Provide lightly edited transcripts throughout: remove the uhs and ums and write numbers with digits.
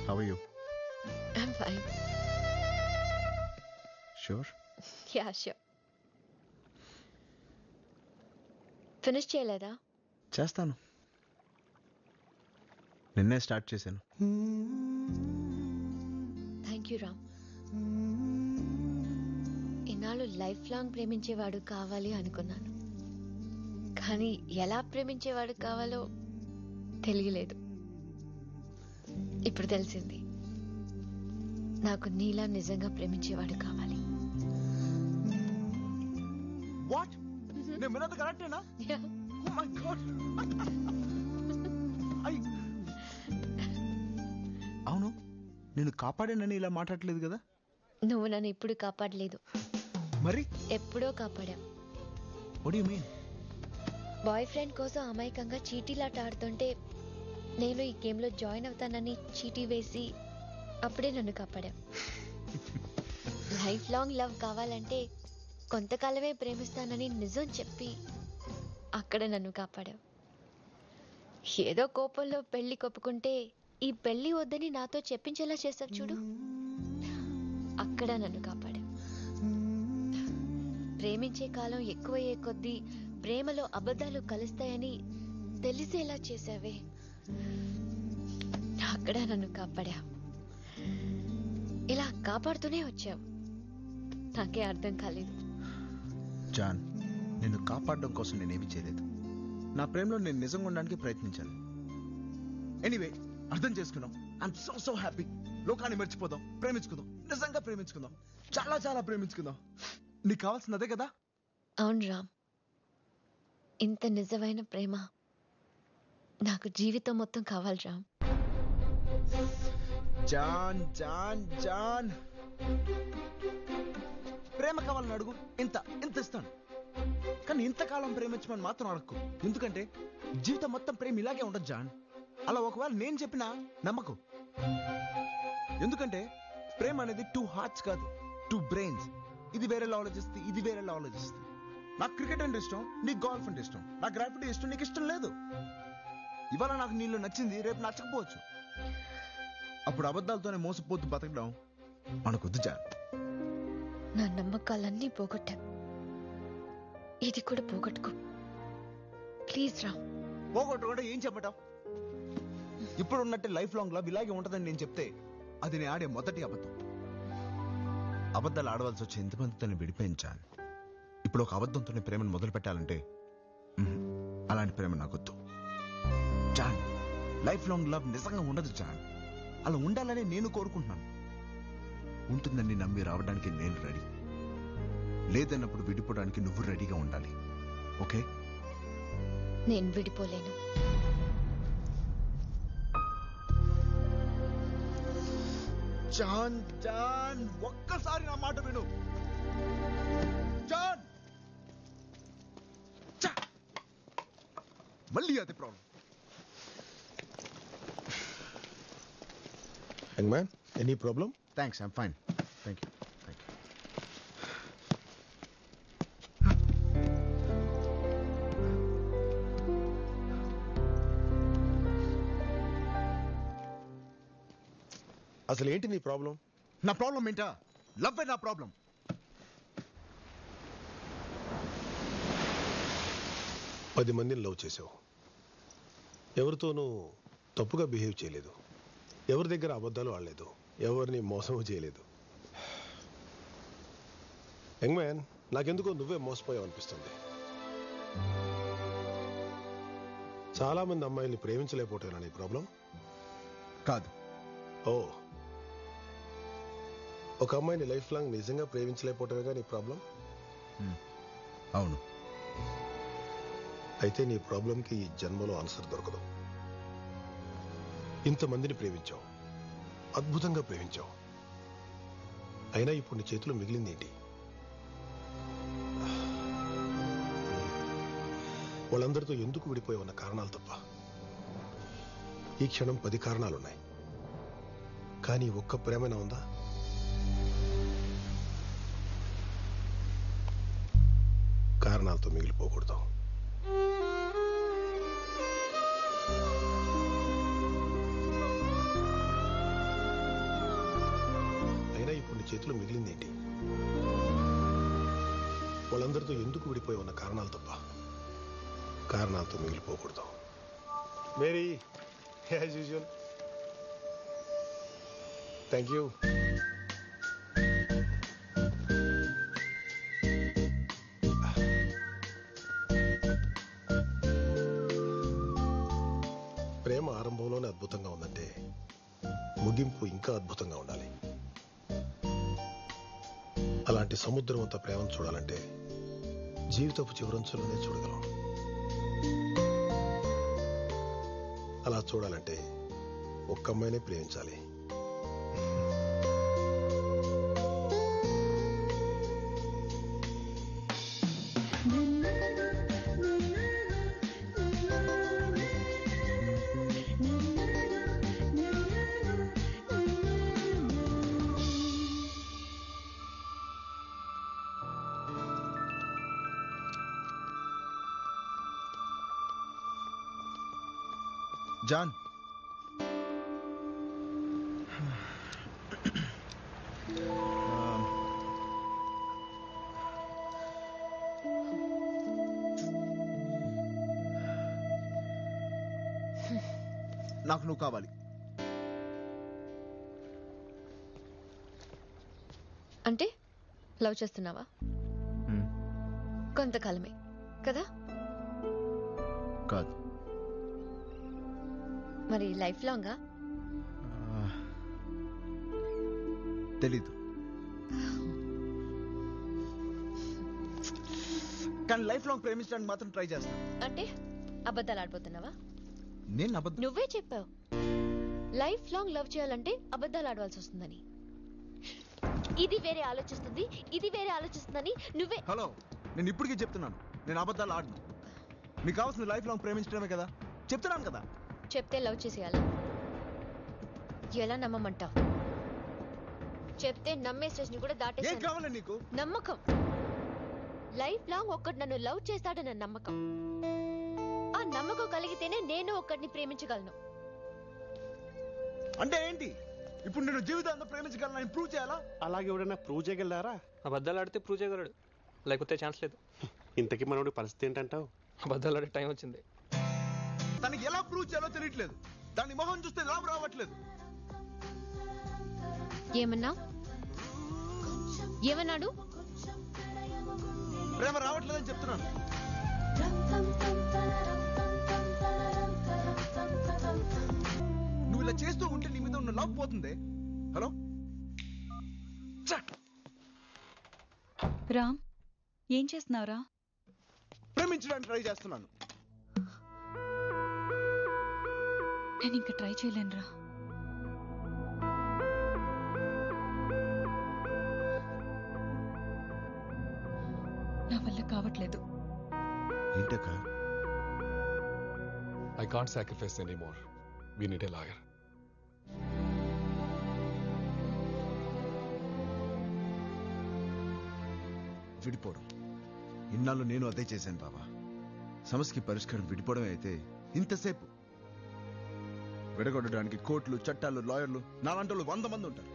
How are you? I'm fine. Sure? Yeah, sure. Finish చేయలేదా? చేస్తాను. నిన్నే స్టార్ట్ చేశాను. Thank you Ram. ఇన్నాళ్ళు లైఫ్ లాంగ్ ప్రేమించేవాడు కావాలి అనుకున్నాను, కానీ ఎలా ప్రేమించేవాడు కావాలో తెలియలేదు. ఇప్పుడు తెలిసింది, నాకు నీలా నిజంగా ప్రేమించేవాడు కావాలి. వాట్? నేను విన్నది కరెక్టేనా? Yeah. Oh my God. అవును, నేను కాపాడానని ఇలా మాట్లాడలేదు కదా? నువ్వు నన్ను ఇప్పుడు కాపాడలేదు, మరి ఎప్పుడో కాపాడా. What do you mean? Boy friend కోసం అమాయకంగా చీటీలాట ఆడుతుంటే నేను ఈ గేమ్లో జాయిన్ అవుతానని చీటీ వేసి అప్పుడే నన్ను కాపాడా. లైఫ్ లాంగ్ లవ్ కావాలంటే కొంతకాలమే ప్రేమిస్తానని నిజం చెప్పి అక్కడ నన్ను కాపాడావు. ఏదో కోపంలో పెళ్లి కొప్పుకుంటే ఈ పెళ్లి వద్దని నాతో చెప్పించేలా చేస్తావు చూడు, అక్కడ నన్ను కాపాడావు. ప్రేమించే కాలం ఎక్కువయ్యే కొద్దీ ప్రేమలో అబద్ధాలు కలుస్తాయని తెలిసేలా చేసావే, అక్కడ నన్ను కాపాడావు. ఇలా కాపాడుతూనే వచ్చావు, నాకే అర్థం కాలేదు. జాన్, నిన్ను కాపాడడం కోసం నేనేమి చేయలేదు. నా ప్రేమలో నేను నిజంగా ఉండడానికి ప్రయత్నించాను. ఎనీవే, అర్థం చేసుకున్నాం. I'm so happy. లోకాన్ని మర్చిపోదాం, ప్రేమించుకుందాం, నిజంగా ప్రేమించుకుందాం, చాలా చాలా ప్రేమించుకుందాం. నీకు కావాల్సింది అదే కదా? అవును రామ్, ఇంత నిజమైన ప్రేమ నాకు జీవితం మొత్తం కావాలి రామ్. జాన్ జాన్ జాన్, ప్రేమ కావాలని అడుగు, ఇంత ఇస్తాను. కానీ ఇంతకాలం ప్రేమించమని మాత్రం అడగకు. ఎందుకంటే జీవితం మొత్తం ప్రేమ ఇలాగే ఉండదు జాన్. అలా ఒకవేళ నేను చెప్పినా నమ్మకు. ఎందుకంటే ప్రేమ అనేది 2 హార్ట్స్ కాదు, 2 బ్రెయిన్స్. ఇది వేరేలా ఆలోచిస్తుంది, ఇది వేరేలా ఆలోచిస్తుంది. నాకు క్రికెట్ అంటే ఇష్టం, నీకు గోల్ఫ్ అంటే ఇష్టం. నాకు గ్రాఫిటీ ఇష్టం, నీకు ఇష్టం లేదు. ఇవాళ నాకు నీళ్ళు నచ్చింది, రేపు నచ్చకపోవచ్చు. అప్పుడు అబద్ధాలతోనే మోసపోతూ బతకడం మనకొద్దు జాన్. నా నమ్మకాలన్నీ పోగొట్టా, ఇది కూడా పోగొట్టుకో ప్లీజ్ రామ్. పోగొట్టుకుంటే ఏం చెప్పటం? ఇప్పుడు ఉన్నట్టే లైఫ్ లాంగ్ లవ్ ఇలాగే ఉంటుందని నేను చెప్తే అది నేను ఆడే మొదటి అబద్ధం. అబద్ధాలు ఆడవలసి వచ్చి ఎంతమందితో విడిపోయించాను. ఇప్పుడు ఒక అబద్ధంతోనే ప్రేమను మొదలు పెట్టాలంటే అలాంటి ప్రేమ నాకొద్దు జాన్. లైఫ్ లాంగ్ లవ్ నిజంగా ఉండదు జాన్. అలా ఉండాలని నేను కోరుకుంటున్నాను. ఉంటుందని నమ్మి రావడానికి నేను రెడీ. లేదన్నప్పుడు విడిపోవడానికి నువ్వు రెడీగా ఉండాలి. ఓకే? నేను విడిపోలేను. జాన్ జాన్, ఒక్కసారి నా మాట విను జాన్. మళ్ళీ అదే problem. Young man, any problem? Thanks, I'm fine. Thank you. అసలు ఏంటి నీ ప్రాబ్లం? నా ప్రాబ్లం ఏంటా? లవ్ నా ప్రాబ్లం. పది మందిని లవ్ చేసావు, ఎవరితోనూ తప్పుగా బిహేవ్ చేయలేదు, ఎవరి దగ్గర అబద్ధాలు ఆడలేదు, ఎవరిని మోసము చేయలేదు. యంగ్ మ్యాన్, నాకెందుకో నువ్వే మోసపోయావు అనిపిస్తుంది. చాలా మంది అమ్మాయిల్ని ప్రేమించలేకపోతున్నా నీ ప్రాబ్లం కాదు. ఓ, ఒక అమ్మాయిని లైఫ్ లాంగ్ నిజంగా ప్రేమించలేకపోవటమేగా నీ ప్రాబ్లం? అవును. అయితే నీ ప్రాబ్లంకి ఈ జన్మలో ఆన్సర్ దొరకదు. ఇంతమందిని ప్రేమించావు, అద్భుతంగా ప్రేమించావు, అయినా ఇప్పుడు నీ చేతిలో మిగిలింది ఏంటి? వాళ్ళందరితో ఎందుకు విడిపోయి ఉన్న కారణాలు తప్ప. ఈ క్షణం 10 కారణాలున్నాయి, కానీ ఒక్క ప్రేమైనా ఉందా? కారణాలతో మిగిలిపోకూడదు. చేతిలో మిగిలిందేంటి? వాళ్ళందరితో ఎందుకు విడిపోయి ఉన్న కారణాలు తప్ప కారణాలతో మిగిలిపోకూడదు. Mary, as usual. Thank you. ప్రేమ ఆరంభంలోనే అద్భుతంగా ఉందంటే ముగింపు ఇంకా అద్భుతంగా ఉండాలి. అలాంటి సముద్రమంత ప్రేమను చూడాలంటే జీవితపు చివరంచులోనే చూడగలం. అలా చూడాలంటే ఒక్క అమ్మాయినే ప్రేమించాలి. జాన్, నాకు నువ్వు కావాలి. అంటే లవ్ చేస్తున్నావా? కొంతకాలమే కదా? కాదు. మరి లైఫ్ లాంగా? తెలీదు, కానీ లైఫ్ లాంగ్ ప్రేమించడానికి మాత్రం ట్రై చేస్తాను. అంటే అబద్ధాలు ఆడిపోతున్నావా? నేను అబద్ధం. నువ్వే చెప్పావు లైఫ్ లాంగ్ లవ్ చేయాలంటే అబద్ధాలు ఆడవలసి వస్తుందని. ఇది వేరే ఆలోచిస్తుంది, ఇది వేరే ఆలోచిస్తుందని నువ్వే. హలో, నేను ఇప్పటికీ చెప్తున్నాను, నేను అబద్ధాలు ఆడను. నీకు కావాల్సిన లైఫ్ లాంగ్ ప్రేమించడమే కదా, చెప్తున్నాను కదా. చెప్తే లవ్ చేసేయాలా? ఎలా నమ్మమంటావు? చెప్తే నమ్మే స్టేషన్ కూడా ఏం దాటేసాను. కావాలి నీకు? నమ్మకం. లైఫ్ లాంగ్ ఒక్కడు నన్ను లవ్ చేస్తాడన్న నమ్మకం. ఆ నమ్మకం కలిగితేనే నేను ఒక్కడిని ప్రేమించగలను. అంటే ఏంటి? ఇప్పుడు నేను జీవితాంతం ప్రేమించగలను ప్రూవ్ చేయాలా? అలాగే ఎవడైనా ప్రూవ్ చేయగలరా? అబద్ధాలు ఆడితే ప్రూవ్ చేయగలడు, లేకపోతే ఛాన్స్ లేదు. ఇంతకీ మనోడి పరిస్థితి ఏంటంటావు? అబద్ధాలు ఆడే టైం వచ్చింది. తనకి ఎలా ప్రూవ్ చేయాలో తెలియట్లేదు. దాని మొహం చూస్తే లాభ రావట్లేదు. ఏమన్నాడు? ప్రేమ రావట్లేదని చెప్తున్నాను. నువ్వు ఇలా చేస్తూ ఉంటే నీ మీద ఉన్న లవ్ పోతుంది. హలో రామ్, ఏం చేస్తున్నావురా? ప్రేమించడానికి ట్రై చేస్తున్నాను. నేను ఇంకా ట్రై చేయలేనురా. నా వల్ల కావట్లేదు. ఏంటక్క? I can't sacrifice anymore. We need a lawyer. విడిపోవడం. ఇన్నాళ్ళు నేను అదే చేశాను బాబా. సమస్యకి పరిష్కారం విడిపోవడమే అయితే ఇంతసేపు విడగొట్టడానికి కోర్టులు, చట్టాలు, లాయర్లు, నాలాంటి వాళ్ళు 100 మంది ఉంటారు.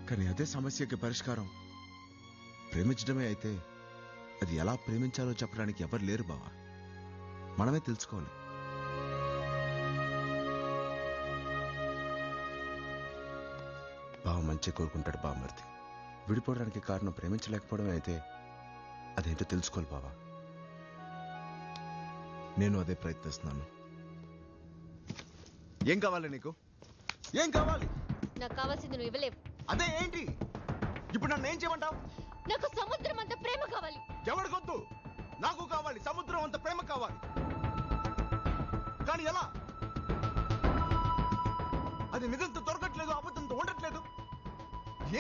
కానీ అదే సమస్యకి పరిష్కారం ప్రేమించడమే అయితే అది ఎలా ప్రేమించాలో చెప్పడానికి ఎవరు లేరు బావా. మనమే తెలుసుకోవాలి. బావ మంచి కోరుకుంటాడు బామ్మర్ది. విడిపోవడానికి కారణం ప్రేమించలేకపోవడమే అయితే అదేంటో తెలుసుకోవాలి బావా. నేను అదే ప్రయత్నిస్తున్నాను. ఏం కావాలి నీకు? ఏం కావాలి? నాకు కావాల్సింది నువ్వు ఇవ్వలేవు. అదే ఏంటి? ఇప్పుడు నన్ను ఏం చేయమంటావు? నాకు సముద్రం అంత ప్రేమ కావాలి. ఎవరికొద్దు? నాకు కావాలి. సముద్రం అంత ప్రేమ కావాలి. కానీ ఎలా? అది నిజంతో దొరకట్లేదు, అబద్ధంతో ఉండట్లేదు.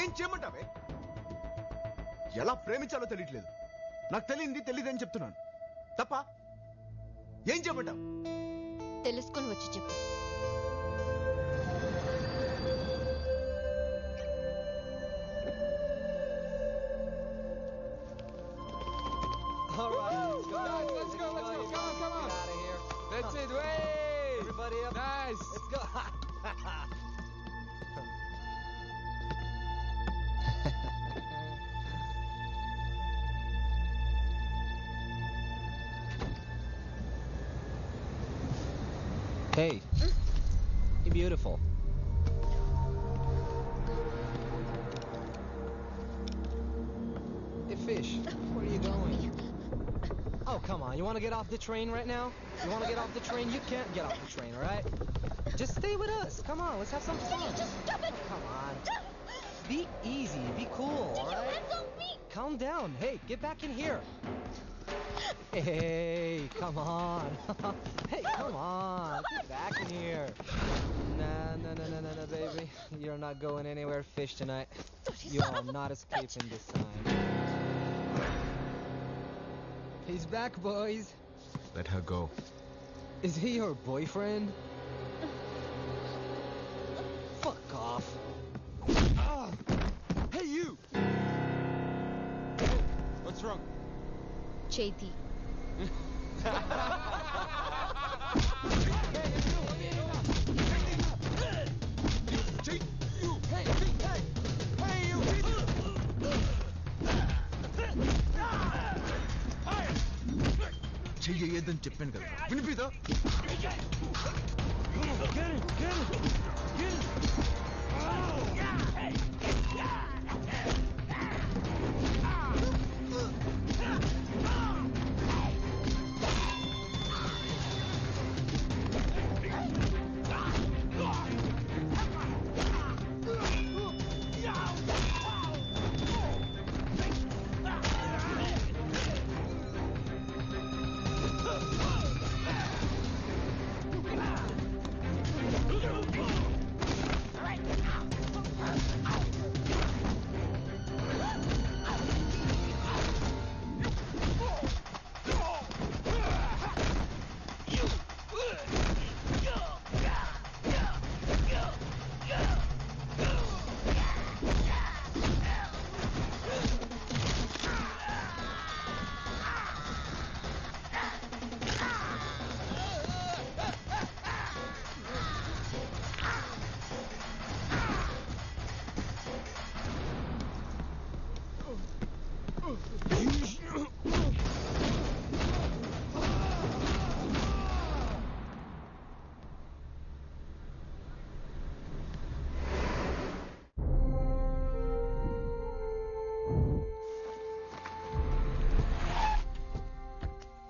ఏం చేయమంటావే? ఎలా ప్రేమించాలో తెలియట్లేదు. నాకు తెలియదని చెప్తున్నాను. తప్ప ఏం చేయమంటావు? తెలుసుకొని వచ్చి చెప్పు. All right, let's go. Come on. Get out of here. That's it. Way. Everybody up. Nice. Let's go. Hey, you're beautiful. Hey, fish, where are you going? Oh, come on. You want to get off the train right now? You want to get off the train? You can't get off the train, all right? Just stay with us. Come on, let's have some fun. Just stop it! Oh, come on. Be easy. Be cool, all Take your right? hands off me! Calm down. Hey, get back in here. Hey, come on. Hey, come on. Get back in here. Nah, baby. You're not going anywhere fish tonight. You are not escaping this time. He's back, boys. Let her go. Is he your boyfriend? Fuck off. Ah. Hey, you! What's wrong? చేతి చెయ్యొద్దని చెప్పాను కదా వినిపిదా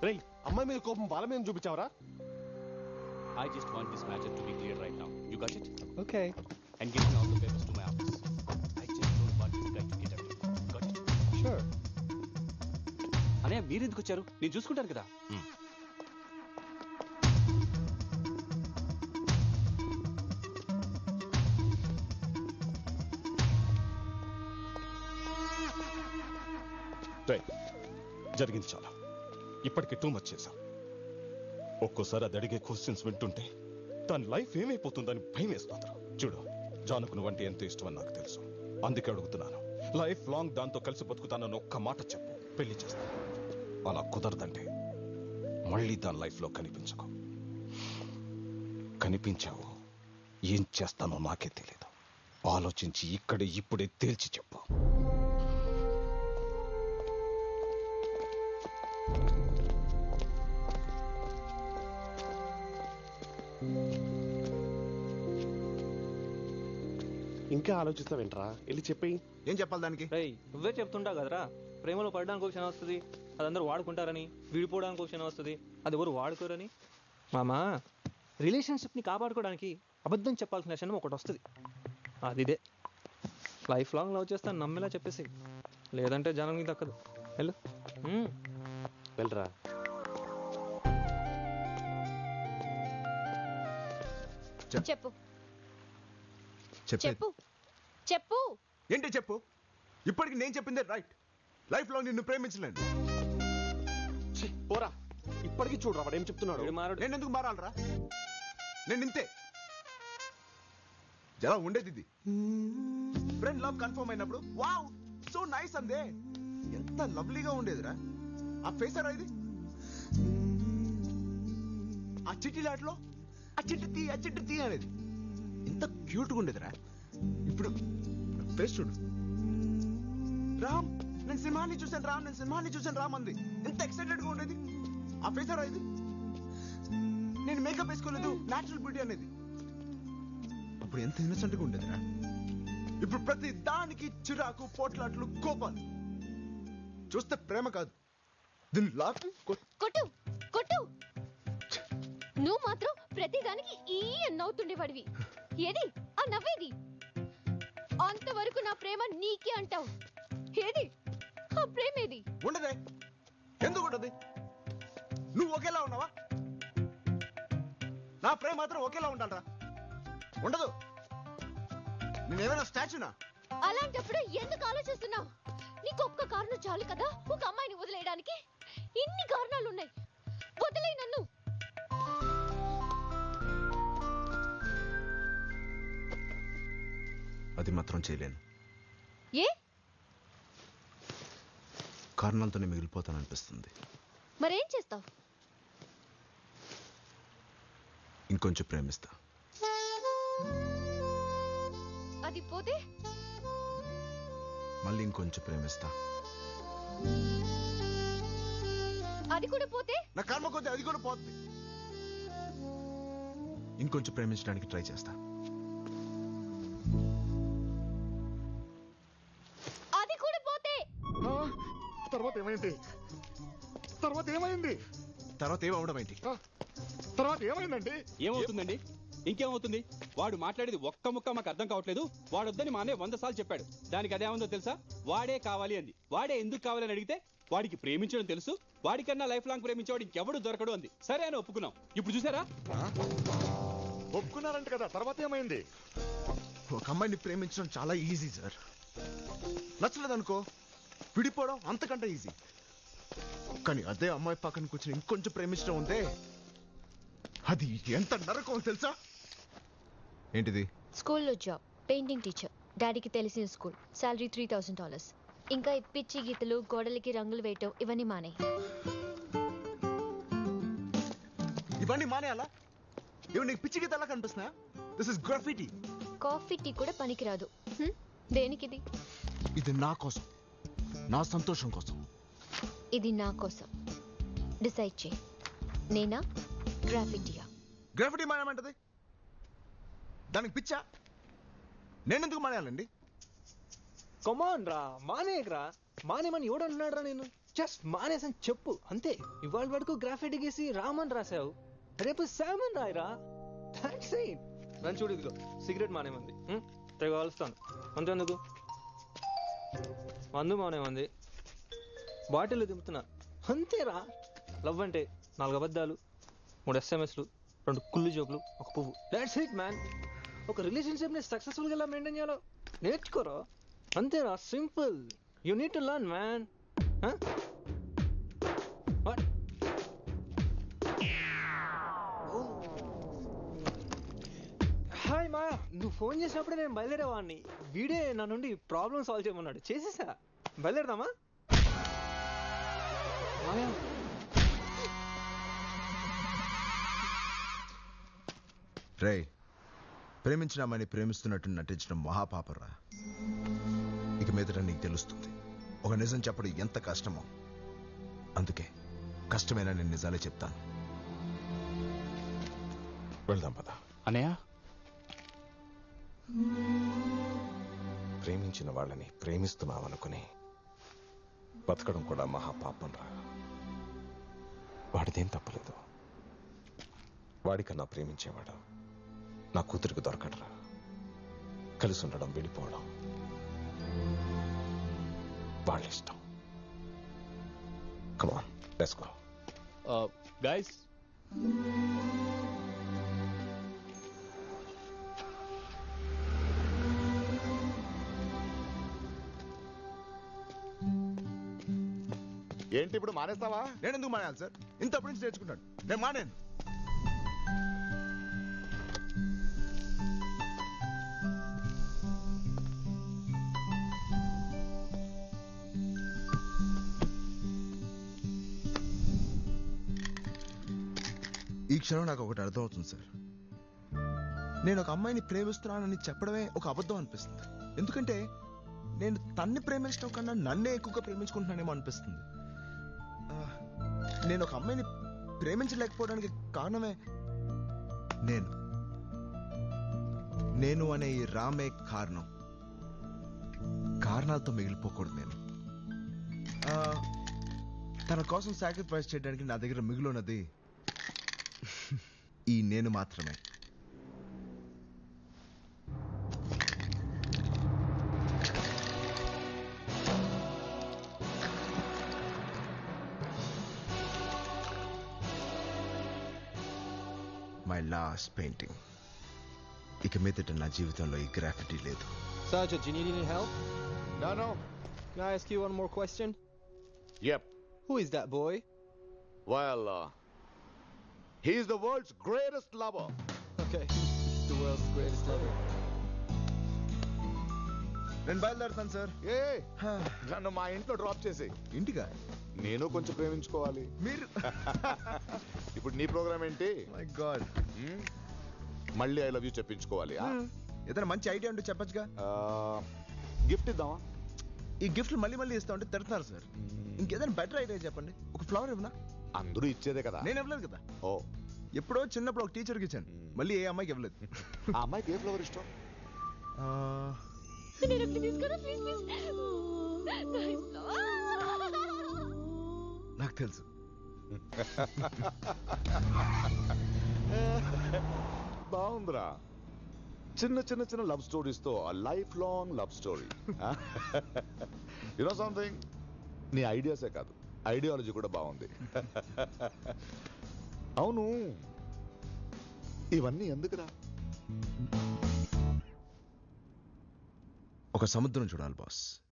రేయ్ అమ్మాయి మీద కోపం వాళ్ళ మీద చూపించావరా? I just want this matter to be clear right now. You got it? Okay. And give me all the papers to my office. I just don't want this guy to get away. Got it? Sure. అన్నయ్య మీరు ఎందుకు వచ్చారు? నేను చూసుకుంటాను కదా. జరిగింది చాలా. ఇప్పటికి టూ మచ్ చేశాం. ఒక్కోసారి అది అడిగే క్వశ్చన్స్ వింటుంటే తన లైఫ్ ఏమైపోతుందని భయం వేస్తుంది. చూడు, జానుకు నువ్వంటే ఎంత ఇష్టమని నాకు తెలుసు. అందుకే అడుగుతున్నాను, లైఫ్ లాంగ్ దాంతో కలిసి బతుకుతానని ఒక్క మాట చెప్పు, పెళ్లి చేస్తాను. అలా కుదరదంటే మళ్ళీ దాని లైఫ్లో కనిపించకు. కనిపించావు ఏం చేస్తానో నాకే తెలియదు. ఆలోచించి ఇక్కడే ఇప్పుడే తేల్చి చెప్పు. ఇంకా ఆలోచిస్తావేంట్రా? వెళ్ళి చెప్పేయి. ఏం చెప్పాలి దానికి? రేయ్ నువ్వే చెప్తుంటావు కదరా, ప్రేమలో పడడానికి ఒక క్షణం వస్తుంది, అది అందరూ వాడుకుంటారని. విడిపోవడానికి ఒక క్షణం వస్తుంది, అది ఎవరు వాడుకోరని. మామా, రిలేషన్షిప్ని కాపాడుకోవడానికి అబద్ధం చెప్పాల్సిన క్షణం ఒకటి వస్తుంది. అది ఇదే. లైఫ్ లాంగ్ లవ్ చేస్తాను నమ్మేలా చెప్పేసి, లేదంటే జనానికి దక్కదు. వెళ్ళు. వెళ్ళరా. చెప్పు చెప్పేది చెప్పు చెప్పు ఏంటి? చెప్పు. ఇప్పటికి నేను చెప్పిందే రైట్. లైఫ్ లో నిన్ను ప్రేమించలేను. ఛీ, పోరా. ఇప్పటికీ చూడరా వాడు ఏం చెప్తున్నాడు. నేను ఎందుకు మారాలరా? నేను ఇంతే. ఎలా ఉండేది ఇది? ఫ్రెండ్ లవ్ కన్ఫర్మ్ అయినప్పుడు వావ్ సో నైస్ అందే. ఎంత లవ్లీగా ఉండేదిరా. ఆ ఫేసరా ఇది, ఆ చిట్టిలాట్లో ఆ చిట్టి తీ అనేది ఎంత క్యూట్గా ఉండేదిరా. ఇప్పుడు ఫేస్ చూడు. రామ్, నేను సినిమాని చూసాను రామ్ అంది. ఎంత ఎక్సైటెడ్ గా ఉండేది. ఆ ఫేసరా ఇది. నేను మేకప్ వేసుకోలేదు, న్యాచురల్ బ్యూటీ అనేది. అప్పుడు ఎంత ఇన్నసెంట్ గా ఉండేదిరా. ఇప్పుడు ప్రతి దానికి చిరాకు, పోట్లాట్లు, కోపాలు. చూస్తే ప్రేమ కాదు, దీన్ని లాపి కొట్టు కొట్టు. నువ్వు మాత్రం ప్రతిదానికి ఈ నవ్వుతుండేవాడివి. ఏది ఆ నవ్వేది? అంతవరకు నా ప్రేమ నీకే అంటావు. ఏది ఆ ప్రేమ? ఏది? ఉండదే. ఎందుకు ఉండదు? నువ్వు ఒకేలా ఉన్నావా? నా ప్రేమ మాత్రం ఒకేలా ఉండాలరా. ఉండదు. నేనేమైనా స్టాచ్యూనా? అలాంటప్పుడు ఎందుకు ఆలోచిస్తున్నావు? నీకు ఒక్క కారణం చాలు కదా ఒక అమ్మాయిని వదిలేయడానికి. ఇన్ని కారణాలు ఉన్నాయి. వదిలేయ్ నన్ను. అది మాత్రం చేయలేను. ఏ? కారణాలతోనే మిగిలిపోతాననిపిస్తుంది. మరేం చేస్తావు? ఇంకొంచెం ప్రేమిస్తా. అది పోతే? మళ్ళీ ఇంకొంచెం ప్రేమిస్తా. అది కూడా పోతే? నా కర్మ కొద్ది అది కూడా పోతుంది. ఇంకొంచెం ప్రేమించడానికి ట్రై చేస్తా. అది కూడా పోతే? తర్వాత ఏమైంది? తర్వాత ఏమైంది? తర్వాత ఏమవడం ఏంటి? తర్వాత ఏమైందండి? ఏమవుతుందండి? ఇంకేమవుతుంది? వాడు మాట్లాడేది ఒక్క ముక్క మాకు అర్థం కావట్లేదు. వాడొద్దని మా అన్నయ్య 100 సార్లు చెప్పాడు. దానికి అదేముందో తెలుసా? వాడే కావాలి అంది. వాడే ఎందుకు కావాలని అడిగితే వాడికి ప్రేమించడం తెలుసు, వాడికన్నా లైఫ్ లాంగ్ ప్రేమించేవాడు ఇంకెవడు దొరకడు అంది. సరే అని ఒప్పుకున్నాం. ఇప్పుడు చూసారా? ఒప్పుకున్నారంట కదా, తర్వాత ఏమైంది? ఒక అమ్మాయిని ప్రేమించడం చాలా ఈజీ సార్. నచ్చలేదనుకో విడిపోవడం అంతకంటే ఈజీ. కానీ అదే అమ్మాయి పక్కన కూర్చొని ఇంకొంచెం ప్రేమించడం ఉంటే అది ఎంత నరకం తెలుసా? ఏంటిది? స్కూల్లో జాబ్, పెయింటింగ్ టీచర్. డాడీకి తెలిసిన స్కూల్. శాలరీ $3000. ఇంకా ఈ పిచ్చి గీతలు, గోడలకి రంగులు వేయటం ఇవన్నీ మానే. ఇవన్నీ మానేయాలా? ఇవి నీకు పిచ్చి గీతలా కనిపిస్తున్నా? This is graffiti. Coffee tea కూడా పనికిరాదు. దేనికిది? ఇది నా కోసం, నా సంతోషం కోసం. ఇది నా కోసం. డిసైడ్ చేయి. నేనా గ్రాఫిటీయా? గ్రాఫిటీ మానేమంటది? దానికి పిచ్చా? నేనెందుకు మానేయాలండి? కమాన్ రా, మానేయకరా. మానేమని ఎవడన్నాడు రా? నేను జస్ట్ మానేసని చెప్పు అంతే. ఇవాళ వరకు గ్రాఫిటీ గీసి రామన్ రాసావు, రేపు శామన్ రాయరా. నన్ను చూడు, ఇదిగో సిగరెట్ మానేమంది, తెగ కాలుస్తాను అంతేందుకు. మందు మానేమంది, బాటిల్ దింపుతున్నా అంతేరా. లవ్ అంటే 4 అబద్ధాలు, 3 SMSలు, 2 కుళ్ళు జోకులు, 1 పువ్వు. That's it man. ఒక రిలేషన్షిప్ ని సక్సెస్ఫుల్ గా ఎలా మెయింటైన్ చేయాలో నేర్చుకోరా. అంతేరా, simple. You need to learn man. Hi మా, నువ్వు ఫోన్ చేసినప్పుడే నేను బయలుదేరేవాడిని. వీడే నా నుండి ప్రాబ్లమ్ సాల్వ్ చేయమన్నాడు, చేసేసా. బయలుదేరదామా? రే, ప్రేమించిన అమ్మాయిని ప్రేమిస్తున్నట్టు నటించడం మహాపాపరా. ఇక మీదట నీకు తెలుస్తుంది ఒక నిజం చెప్పడం ఎంత కష్టమో. అందుకే కష్టమైన నేను నిజాలే చెప్తాను. వెళ్దాం పద. అన్నయ్య, ప్రేమించిన వాళ్ళని ప్రేమిస్తున్నామనుకుని బతకడం కూడా మహాపాపం రా. వాడిదేం తప్పలేదు. వాడికన్నా ప్రేమించేవాడు నా కూతురికి దొరకడరా. కలిసి ఉండడం, విడిపోవడం వాళ్ళ ఇష్టం. Come on, let's go. Guys, ఏంటి ఇప్పుడు మానేస్తావా? నేను ఎందుకు మానేయాలి సార్? ఇంతప్పటి నుంచి నేర్చుకుంటాను. నేను మానేను. ఈ క్షణం నాకు ఒకటి అర్థమవుతుంది సార్. నేను ఒక అమ్మాయిని ప్రేమిస్తున్నానని చెప్పడమే ఒక అబద్ధం అనిపిస్తుంది. ఎందుకంటే నేను తన్ని ప్రేమించడం కన్నా నన్నే ఎక్కువగా ప్రేమించుకుంటున్నానేమో అనిపిస్తుంది. నేను ఒక అమ్మాయిని ప్రేమించలేకపోవడానికి కారణమే నేను అనే ఈ రామే కారణం. కారణాలతో మిగిలిపోకూడదు నేను. తన కోసం సాక్రిఫైస్ చేయడానికి నా దగ్గర మిగిలినది ఈ నేను మాత్రమే. My last painting. ఇక మీదట నా జీవితంలో ఈ గ్రాఫిటీ లేదు. Sergeant, do you need any help? No. Can I ask you one more question? Yep. Who is that boy? Well, he's the world's greatest lover. Okay. The world's greatest lover. నేను బయలుదేరుతాను sir. ఏ నన్ను మా ఇంట్లో drop చేసి ఇంటిగా? నేను కొంచెం ప్రేమించుకోవాలి. మీరు ఇప్పుడు నీ ప్రోగ్రామ్ ఏంటి? My God. మళ్ళీ ఐ లవ్ యూ చెప్పించుకోవాలి. ఏదైనా మంచి ఐడియా ఉంటే చెప్పచ్చుగా. గిఫ్ట్ ఇద్దామా? ఈ గిఫ్ట్లు మళ్ళీ ఇస్తా ఉంటే తిడుతున్నారు సార్. ఇంకేదైనా బెటర్ ఐడియా చెప్పండి. ఒక ఫ్లవర్ ఇవ్వనా? అందరూ ఇచ్చేదే కదా. నేను ఇవ్వలేదు కదా. ఓ, ఎప్పుడో చిన్నప్పుడు ఒక టీచర్కి ఇచ్చాను. మళ్ళీ ఏ అమ్మాయికి ఇవ్వలేదు. ఆ అమ్మాయికి ఏ ఫ్లవర్ ఇష్టం? నాకు తెలుసు. బాగుందిరా. చిన్న లవ్ స్టోరీస్ తో life long love story. You know something, నీ ఐడియాసే కాదు ఐడియాలజీ కూడా బాగుంది. అవును, ఇవన్నీ ఎందుకురా? ఒక సముద్రం చూడాలి బాస్.